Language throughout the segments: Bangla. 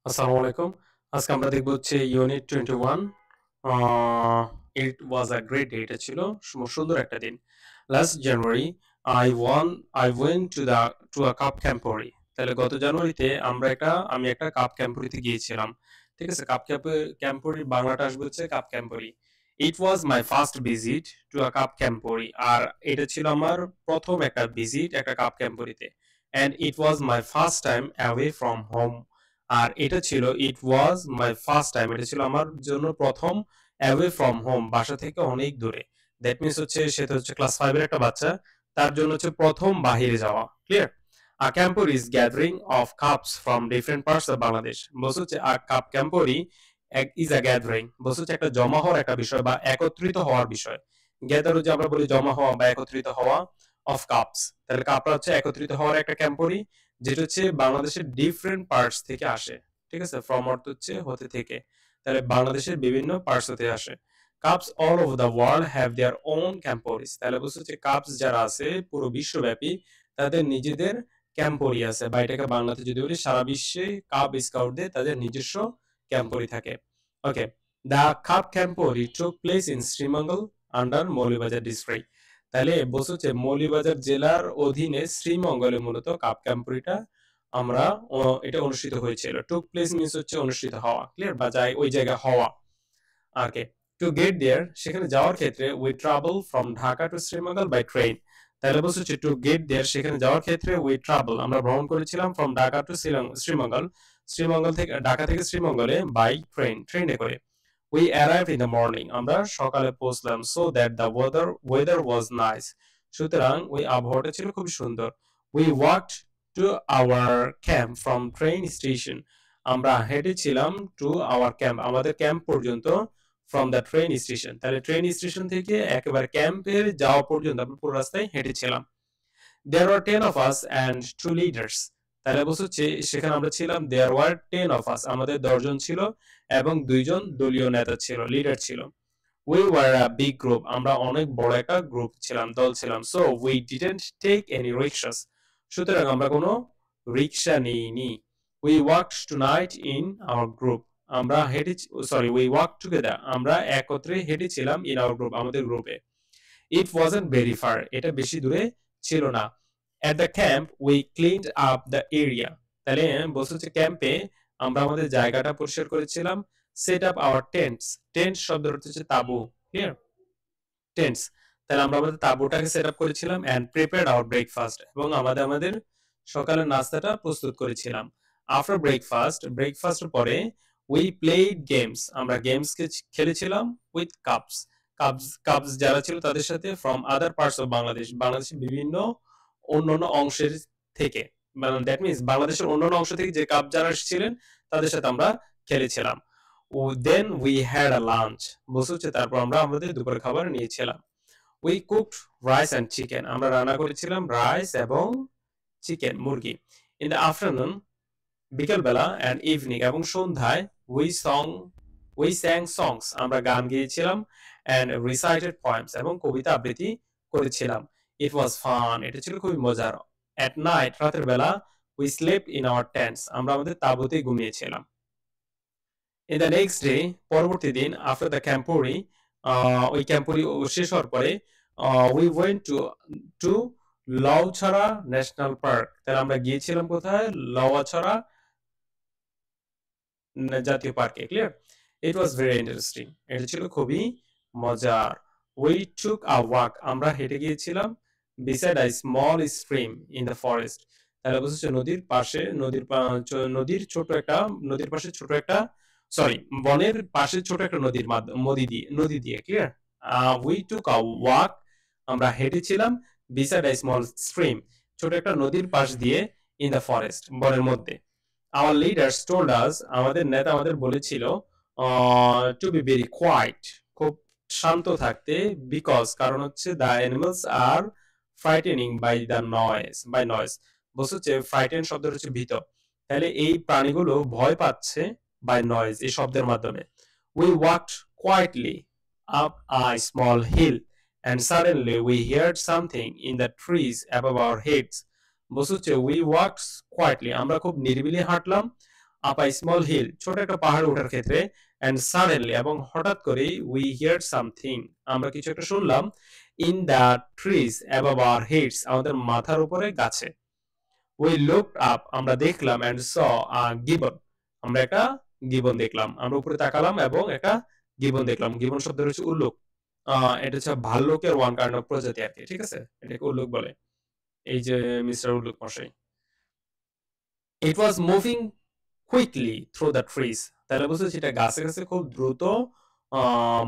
আসসালামু আলাইকুম। আজকে আমরা দেখব হচ্ছে unit 21 it was a great day. এটা ছিল সুন্দর একটা দিন। Last January I one I went to a cup camporee. তাহলে গত জানুয়ারিতে আমি একটা কাপ ক্যাম্পরিতে গিয়েছিলাম। ঠিক আছে? ক্যাম্পরির বাংলাটা আসবে হচ্ছে cub camporee. It was my first visit to a cup camporee. আর এটা ছিল আমার প্রথম একটা ভিজিট একটা কাপ ক্যাম্পরিতে। And it was my first time away from home. আর এটা ছিল ইট ওয়াজ মাই ফার্স্ট টাইম, এটা ছিল আমার জন্য প্রথম অ্যাওয়ে ফ্রম হোম, বাসা থেকে অনেক দূরে। দ্যাট মিনস হচ্ছে সে তো হচ্ছে ক্লাস 5 এর একটা বাচ্চা, তার জন্য হচ্ছে প্রথম বাহিরে যাওয়া। Clear? A camporee is gathering of cubs from different parts of Bangladesh. বলছে হচ্ছে a cub camporee is a gathering, বলছে হচ্ছে একটা জমা হওয়ার একটা বিষয় বা একত্রিত হওয়ার বিষয়। গ্যাদার যে আমরা বলি জমা হওয়া বা একত্রিত হওয়া, অফ কাপস, তাহলে কাপটা হচ্ছে একত্রিত হওয়ার একটা ক্যাম্পোরি, যেটা হচ্ছে বাংলাদেশের ডিফারেন্ট পার্টস থেকে আসে। ঠিক আছে? ফ্রম অর্থ হচ্ছে হতে থেকে, তাহলে বাংলাদেশের বিভিন্ন পার্টস হতে আসে। Cubs all over the world have their own camporees. তাহলে বুঝতে হচ্ছে কাপস যারা আছে পুরো বিশ্বব্যাপী, তাদের নিজেদের ক্যাম্পোরি আছে, বা এটাকে বাংলাতে যদি বলি সারা বিশ্বে কাপ স্কাউটদের তাদের নিজস্ব ক্যাম্পোরি থাকে। Okay, the cub camporee took place in Sreemangal under Moulvibazar district. তাহলে বলছে হচ্ছে মৌলভীবাজার জেলার অধীনে শ্রীমঙ্গলে মূলত কাপ ক্যাম্পরিটা আমরা এটা অনুষ্ঠিত হয়েছিল। টুক প্লেস মিনস হচ্ছে অনুষ্ঠিত হওয়া। ক্লিয়ার? বা যাই ওই জায়গায় হওয়া। ওকে, টু গেট দেয়ার সেখানে যাওয়ার ক্ষেত্রে we travel from Dhaka to Sreemangal by train. তাহলে বলছে হচ্ছে টু গেট দেয়ার সেখানে যাওয়ার ক্ষেত্রে উই ট্রাভেল আমরা ভ্রমণ করেছিলাম ফ্রম ঢাকা টু শ্রীমঙ্গল, শ্রীমঙ্গল থেকে ঢাকা থেকে শ্রীমঙ্গলে বাই ট্রেনে করে। We arrived in the morning. আমরা সকালে পৌঁছলাম। So that the weather was nice. সুতরাং ওই আবহাওয়াটা ছিল খুব সুন্দর। We walked to our camp from train station. আমরা হেঁটেছিলাম to our camp, আমাদের ক্যাম্প পর্যন্ত, from the train station. তাহলে ট্রেন স্টেশন থেকে একেবারে ক্যাম্পের যাওয়া পর্যন্ত আমরা পুরো রাস্তায় হেঁটেছিলাম। There were 10 of us and 2 leaders. তাহলে বলছে হচ্ছে সেখানে আমরা ছিলাম, there were 10 of us, আমাদের 10 জন ছিল এবং 2 জন দলীয় নেতা ছিল, লিডার ছিল। We were a big group, আমরা অনেক বড় একটা গ্রুপ ছিলাম, দল ছিলাম। So we didn't take any rickshaws. সুতরাং আমরা কোনো রিক্সা নিইনি। We walked tonight in our group. আমরা হেঁটে we walked together. আমরা একত্রে হেঁটেছিলাম in our group, আমাদের গ্রুপে। It wasn't very far. এটা বেশি দূরে ছিল না। At the camp, we cleaned up the area. তাহলে বলছে হচ্ছে ক্যাম্পে আমরা আমাদের জায়গাটা পরিষ্কার করেছিলাম। Set up our tents. Tent শব্দের অর্থ হচ্ছে তাঁবু। ক্লিয়ার? টেন্টস। তাহলে আমরা আমাদের তাঁবুটাকে সেট আপ করেছিলাম and prepared our breakfast. এবং আমাদের সকালের নাস্তাটা প্রস্তুত করেছিলাম। After ব্রেকফাস্টের পরে we played games. আমরা গেমসকে খেলেছিলাম with cups. কাপস যারা ছিল তাদের সাথে from other parts of Bangladesh, বাংলাদেশের বিভিন্ন অন্যান্য অংশের থেকে, মানে দ্যাট মিনস বাংলাদেশের অন্যান্য অংশ থেকে যে কাপ যারা এসেছিলেন তাদের সাথে আমরা খেলেছিলাম। Then we had a lunch, বলছে হচ্ছে তারপর আমরা আমাদের দুপুরের খাবার নিয়েছিলাম। We cooked rice and chicken, আমরা রান্না করেছিলাম রাইস এবং চিকেন, মুরগি। ইন দ্য আফটারনুন, বিকেলবেলা, অ্যান্ড ইভিনিং এবং সন্ধ্যায়, উই স্যাং সংস, আমরা গান গেয়েছিলাম, অ্যান্ড রিসাইটেড পয়েমস এবং কবিতা আবৃত্তি করেছিলাম। ইট ওয়াজ ফান, এটা ছিল খুবই মজার। অ্যাট নাইট, রাতের বেলা, we slept in our tents, আমরা আমাদের তাঁবুতে ঘুমিয়েছিলাম। ইন দ্য নেক্সট ডে, পরবর্তী দিন, আফটার দ্য ক্যাম্পোরি, ওই ক্যাম্পোরি শেষ হওয়ার পরে, we went to Lawachara national park. তাহলে আমরা গিয়েছিলাম কোথায়? লাউয়াছড়া জাতীয় পার্কে। Clear? It was very interesting, এটা ছিল খুবই মজার। উই টুক আ ওয়াক, আমরা হেঁটে গিয়েছিলাম, beside a small stream in the forest. তাহলে বুঝছো নদীর পাশে, নদীর পাশে ছোট একটা, বনের পাশে ছোট একটা নদী দিয়ে। Clear? We took a walk, আমরা হেঁটেছিলাম, বিসাইড আ স্মল স্ট্রিম, ছোট একটা নদীর পাশ দিয়ে, ইন দ্য ফরেস্ট, বনের মধ্যে। Our leaders told us, আমাদের নেতা আমাদের বলেছিল, to be very quiet, খুব শান্ত থাকতে, because কারণ হচ্ছে the animals are frightening by noise, বলছে হচ্ছে frighten শব্দটা হচ্ছে ভীত, তাহলে এই প্রাণীগুলো ভয় পাচ্ছে by noise, এই শব্দের মাধ্যমে। We walked quietly up a small hill and suddenly we heard something in the trees above our heads. বলছে হচ্ছে we walked quietly, আমরা খুব নিরিবিলি হাঁটলাম, আপ আ স্মল হিল, ছোট একটা পাহাড় ওঠার ক্ষেত্রে, অ্যান্ড সাডেনলি এবং হঠাৎ করেই উই হিয়ার্ড সামথিং, আমরা কিছু একটা শুনলাম, in the trees above our heads, আমাদের মাথার উপরে গাছে। উই লুকড আপ, আমরা দেখলাম, অ্যান্ড স আ গিবন, আমরা একটা গিবন দেখলাম, আমরা উপরে তাকালাম এবং একটা গিবন দেখলাম। গিবন শব্দের হচ্ছে উল্লুক। এটা হচ্ছে ভাল্লুকের ওয়ান কাইন্ড অফ প্রজাতি আর কি, ঠিক আছে? এটাকে উল্লুক বলে। এই যে মিস্টার উল্লুক মশাই। It was moving quickly through the trees, তাহলে বুঝতে সেটা গাছে গাছে খুব দ্রুত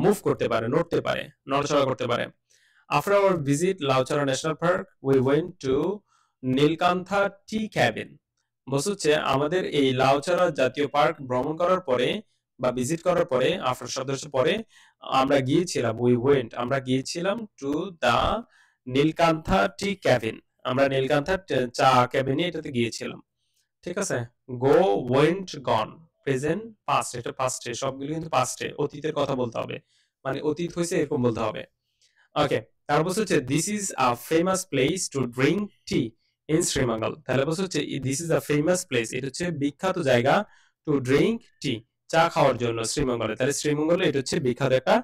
মুভ করতে পারে, নড়তে পারে, নড়াচড়া করতে পারে। After our visit Lawachara national park we went to Nilkantha tea cabin, বলছে হচ্ছে আমাদের এই লাউচারা জাতীয় পার্ক ভ্রমণ করার পরে বা ভিজিট করার পরে, আফটার শব্দ হচ্ছে পরে, আমরা গিয়েছিলাম, উই ওয়েন্ট আমরা গিয়েছিলাম টু দা নীলকান্থা টি ক্যাবিন, আমরা নীলকান্থা চা ক্যাবিনে এটাতে গিয়েছিলাম, ঠিক আছে? গো, ওয়েন্ট, গন, প্রেজেন্ট, পাস্ট, এটা পাস্টে, সবগুলো কিন্তু পাস্টে, অতীতের কথা বলতে হবে, মানে অতীত হয়েছে এরকম বলতে হবে। ওকে, তারপর হচ্ছে this is a famous place to drink tea in Sreemangal, তাহলে বলছে হচ্ছে this is a famous place, এটা হচ্ছে বিখ্যাত জায়গা, টু ড্রিঙ্ক টি, চা খাওয়ার জন্য শ্রীমঙ্গলে, তাহলে শ্রীমঙ্গলে এটা হচ্ছে বিখ্যাত একটা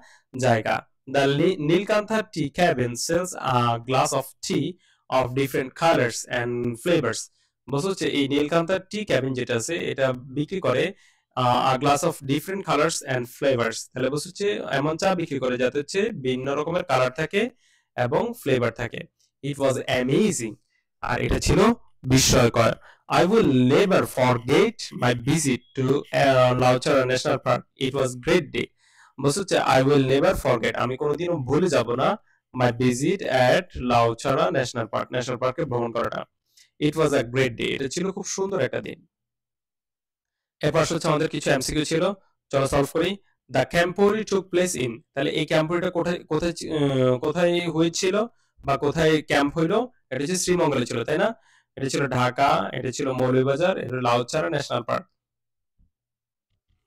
জায়গা। The Nilkantha tea cabin sells a glass of tea of different colours and flavours, বলছে হচ্ছে এই নীলকান্থা টি ক্যাবিন যেটা আছে এটা বিক্রি করে glass of different colours and flavours, তাহলে বলছে হচ্ছে এমন চা বিক্রি করে যাতে হচ্ছে ভিন্ন রকমের কালার থাকে এবং ফ্লেভার থাকে। ইট ওয়াজ অ্যামেজিং, আর এটা ছিল বিস্ময়কর। I will never forget my visit to Lawachara national park, it was great day, বলছে হচ্ছে আই উইল নেভার ফরগেট, আমি কোনোদিনও ভুলে যাব না, my visit at Lawachara national park, national পার্কে ভ্রমণ করাটা। ইট ওয়াজ আ গ্রেট ডে, এটা ছিল খুব সুন্দর একটা দিন। এরপর হচ্ছে আমাদের কিছু এমসিকিউ ছিল, চলো সলভ করি। দ্য ক্যাম্পোরি টুক প্লেস ইন, তাহলে এই ক্যাম্পোরিটা কোথায় কোথায় কোথায় হয়েছিল বা কোথায় ক্যাম্প হইলো? এটা হচ্ছে শ্রীমঙ্গলে ছিল, তাই না? এটা ছিল ঢাকা, এটা ছিল মৌলভীবাজার, এটা লাউচারা ন্যাশনাল পার্ক,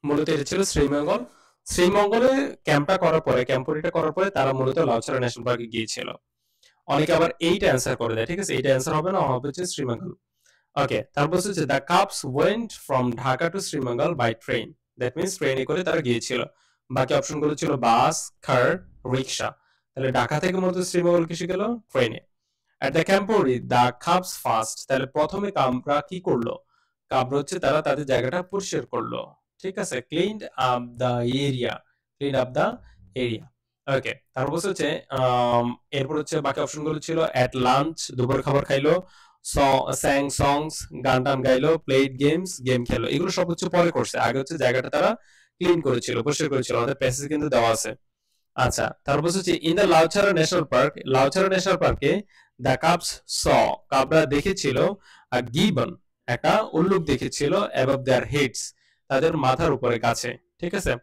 মূলত এটা ছিল শ্রীমঙ্গল। শ্রীমঙ্গলে ক্যাম্পটা করার পরে, ক্যাম্পোরিটা করার পরে তারা মূলত লাউচারা ন্যাশনাল পার্কে গিয়েছিল। অনেকে আবার এইটা অ্যান্সার করে দেয়, ঠিক আছে? এইটা অ্যান্সার হবে না, হবে হচ্ছে শ্রীমঙ্গল। ওকে, তারপর হচ্ছে the cups went from Dhaka to Sreemangal by train, that means ট্রেনে করে তারা গিয়েছিল। বাকি অপশনগুলো ছিল বাস, কার, রিক্সা, তাহলে ঢাকা থেকে মূলত শ্রীমঙ্গল কিসে গেল? ট্রেনে। At the camporee the cubs first, তাহলে প্রথমে কামরা কি করলো? কামরা হচ্ছে তারা তাদের জায়গাটা পরিষ্কার করলো, ঠিক আছে? Cleaned up the area, clean up the area. Okay, তারপর হচ্ছে এরপর হচ্ছে বাকি অপশনগুলো ছিল অ্যাট লাঞ্চ, দুপুর খাবার খাইলো, স্যাং সংস, গান টান গাইলো, প্লেড গেমস, গেম খেলো, এগুলো সব হচ্ছে পরে করছে, আগে হচ্ছে জায়গাটা তারা ক্লিন করেছিল, পরিষ্কার করেছিল, আমাদের প্যাসেজ কিন্তু দেওয়া আছে। আচ্ছা, তারপর হচ্ছে in the Lawachara national park, Lawachara national পার্কে দ্য কাপস স, কাবরা দেখেছিল, আর গিবন, একটা উল্লুক দেখেছিল, অ্যাবভ দেয়ার হেডস, তাদের মাথার উপরে গাছে, ঠিক আছে?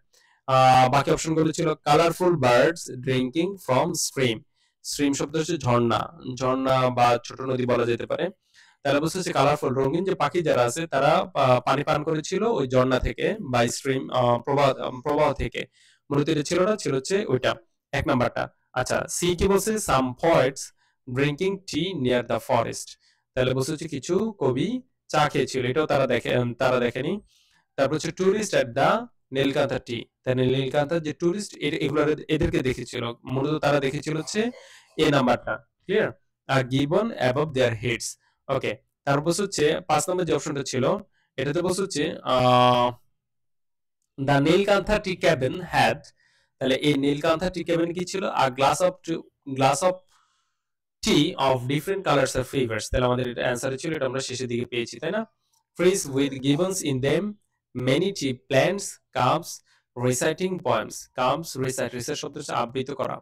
বাকি অপশনগুলো ছিল colourful birds drinking from stream, stream শব্দ হচ্ছে ঝর্ণা, ঝর্ণা বা ছোট নদী বলা যেতে পারে, তাহলে বুঝতে হচ্ছে কালারফুল, রঙিন যে পাখি যারা আছে তারা পানি পান করেছিল ওই ঝর্ণা থেকে বা স্ট্রিম প্রবাহ প্রবাহ থেকে, মূলত এটা ছিল না, ছিল হচ্ছে ওইটা এক নাম্বারটা। আচ্ছা, সি কি বলছে? Some poets drinking tea near the forest, তাহলে বলছে হচ্ছে কিছু কবি চা খেয়েছিল, এটাও তারা দেখেনি। তারপর হচ্ছে টুরিস্ট এট দ্য নীলকান্থা টি, তাহলে নীলকান্থার যে টুরিস্ট এগুলো এদেরকে দেখেছিল, মূলত তারা দেখেছিল হচ্ছে এ নাম্বারটা, ক্লিয়ার? আর given above their heads. Okay, তারপর হচ্ছে 5 নম্বর যে অপশনটা ছিল এটাতে বলছে হচ্ছে the Nilkantha tea cabin had, তাহলে এই নীলকান্থা টি ক্যাবিন কি ছিল? আর glass of tea of different colours আর ফ্লেভার্স, তাহলে আমাদের এটা অ্যান্সার ছিল, এটা আমরা শেষের দিকে পেয়েছি, তাই না? Fridge with gibbons in them, many T plants, cups, reciting poems, cups recite, recite শব্দ হচ্ছে আবৃত করা,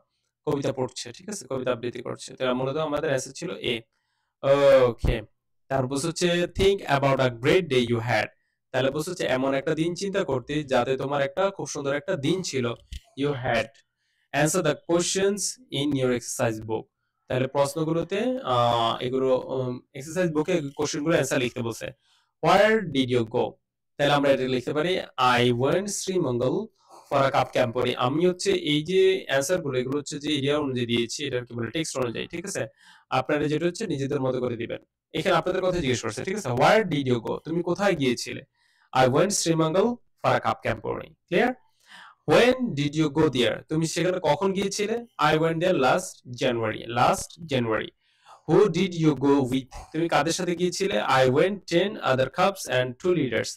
কবিতা পড়ছে, ঠিক আছে? কবিতা আবৃত্তি করছে, তাহলে মূলত আমাদের অ্যান্সার ছিল এ। ওকে, তারপর হচ্ছে think about a great day you had, তাহলে বলছে হচ্ছে এমন একটা দিন চিন্তা করতে যাতে তোমার একটা খুব সুন্দর একটা দিন ছিল, you had. Answer the questions in your exercise book, তাহলে প্রশ্নগুলোতে এগুলো এক্সারসাইজ বুকে কোশ্চেনগুলো অ্যান্সার লিখতে বলছে। হোয়ার ডিড ইউ গো, তাহলে আমরা এটা লিখতে পারি I went Sreemangal for a cup ক্যাম্পরি, আমি হচ্ছে এই যে অ্যান্সার গুলো এগুলো হচ্ছে যে এরিয়া অনুযায়ী দিয়েছি, এটা কি বলে টেক্সট অনুযায়ী, ঠিক আছে? আপনারা যেটা হচ্ছে নিজেদের মতো করে দিবেন। এখানে আপনাদের কথা জিজ্ঞেস করছে, ঠিক আছে? হোয়ার ডিড ইউ গো, তুমি কোথায় গিয়েছিলে? I went Srimangal for a cup campaign. Clear? When did you go there? তুমি সেখানে কখন গিয়েছিলে? I went there last January. Last January. Who did you go with? তুমি কাদের সাথে গিয়েছিলে? I went 10 other cups and 2 leaders.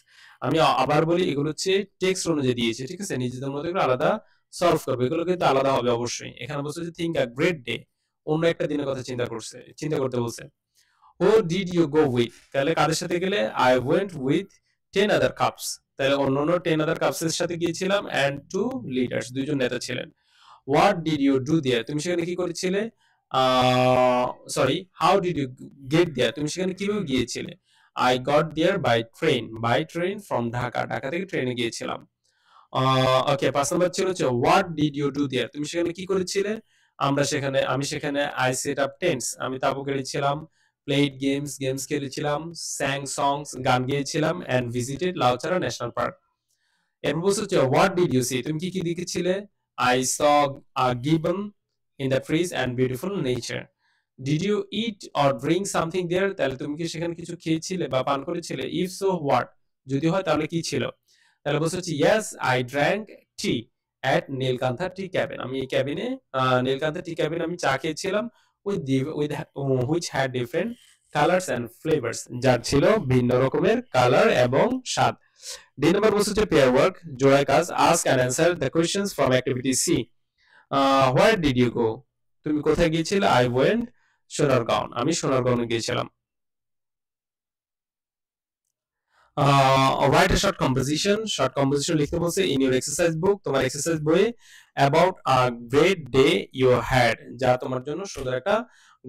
আমি আবার বলি এগুলো হচ্ছে টেক্সট অনুযায়ী দিয়েছে, ঠিক আছে? নিজেদের মতো করে আলাদা সলভ করবে, এগুলো কিন্তু আলাদা হবে অবশ্যই। এখানে বলছে যে think a great day, অন্য একটা দিনের কথা চিন্তা করতে বলছে। Who did you go with? তাহলে কাদের সাথে গেলে? I went with 10 other cups. তাহলে অন্যান্য 10 other cups এর সাথে গিয়েছিলাম and 2 leaders, দুইজন নেতা ছিলেন। What did you do there? তুমি সেখানে কি করেছিলে? How did you get there? তুমি সেখানে কিভাবে গিয়েছিলে? I got there by train from Dhaka. Dhaka থেকে ট্রেনে গিয়েছিলাম। ওকে, 5 নাম্বার ছিল হচ্ছে what did you do there? তুমি সেখানে কি করেছিলে? আমি সেখানে I set up tents, আমি তাঁবু গেড়েছিলাম, played games খেলেছিলাম, sang songs, গান গেয়েছিলাম and visited লাউচারা ন্যাশনাল পার্ক। এরপর বলছে হচ্ছে what did you see? তুমি কি দেখেছিলে? I saw a gibbon in the trees and beautiful nature. Did you eat or drink something there? তাহলে তুমি কি সেখানে কিছু খেয়েছিলে বা পান করেছিলে? If so, what? যদি হয় তাহলে কি ছিল? তাহলে বলছে হচ্ছে yes, I drank tea at Nilkantha tea cabin. আমি এই ক্যাবিনে নীলকান্থা টি ক্যাবিনে আমি চা খেয়েছিলাম which had different colors and flavors, যার ছিল ভিন্ন রকমের কালার এবং স্বাদ। দুই নম্বর বলছে হচ্ছে পেয়ার ওয়ার্ক, জোড়ায় কাজ, ask and answer the questions from activity C. Where did you go? তুমি কোথায় গিয়েছিলে? I went সোনারগাঁও, আমি সোনারগাঁও গিয়েছিলাম। Write a short composition লিখতে বলছে in your exercise book, তোমার এক্সারসাইজ বইয়ে, about a great day you had, যা তোমার জন্য সুন্দর একটা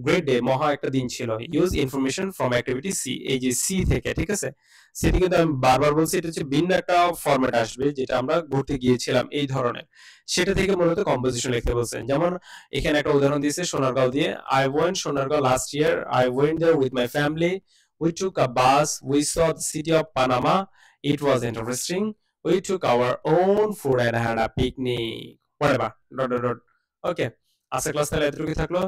গ্রেট ডে, মহা একটা দিন ছিল। Use information from activity C, এই যে সি থেকে, ঠিক আছে? সি থেকে কিন্তু আমি বারবার বলছি এটা হচ্ছে ভিন্ন একটা ফরম্যাট আসবে, যেটা আমরা ঘুরতে গিয়েছিলাম এই ধরনের, সেটা থেকে মূলত কম্পোজিশন লিখতে বলছেন। যেমন এখানে একটা উদাহরণ দিয়েছে সোনারগাঁও দিয়ে, I went Sonargaon last year, I went there with my family, we took a bus, we saw the city of Panama, it was interesting, we took our own food and had a picnic, whatever. Okay, আজকের ক্লাস তাহলে এতটুকুই থাকলো।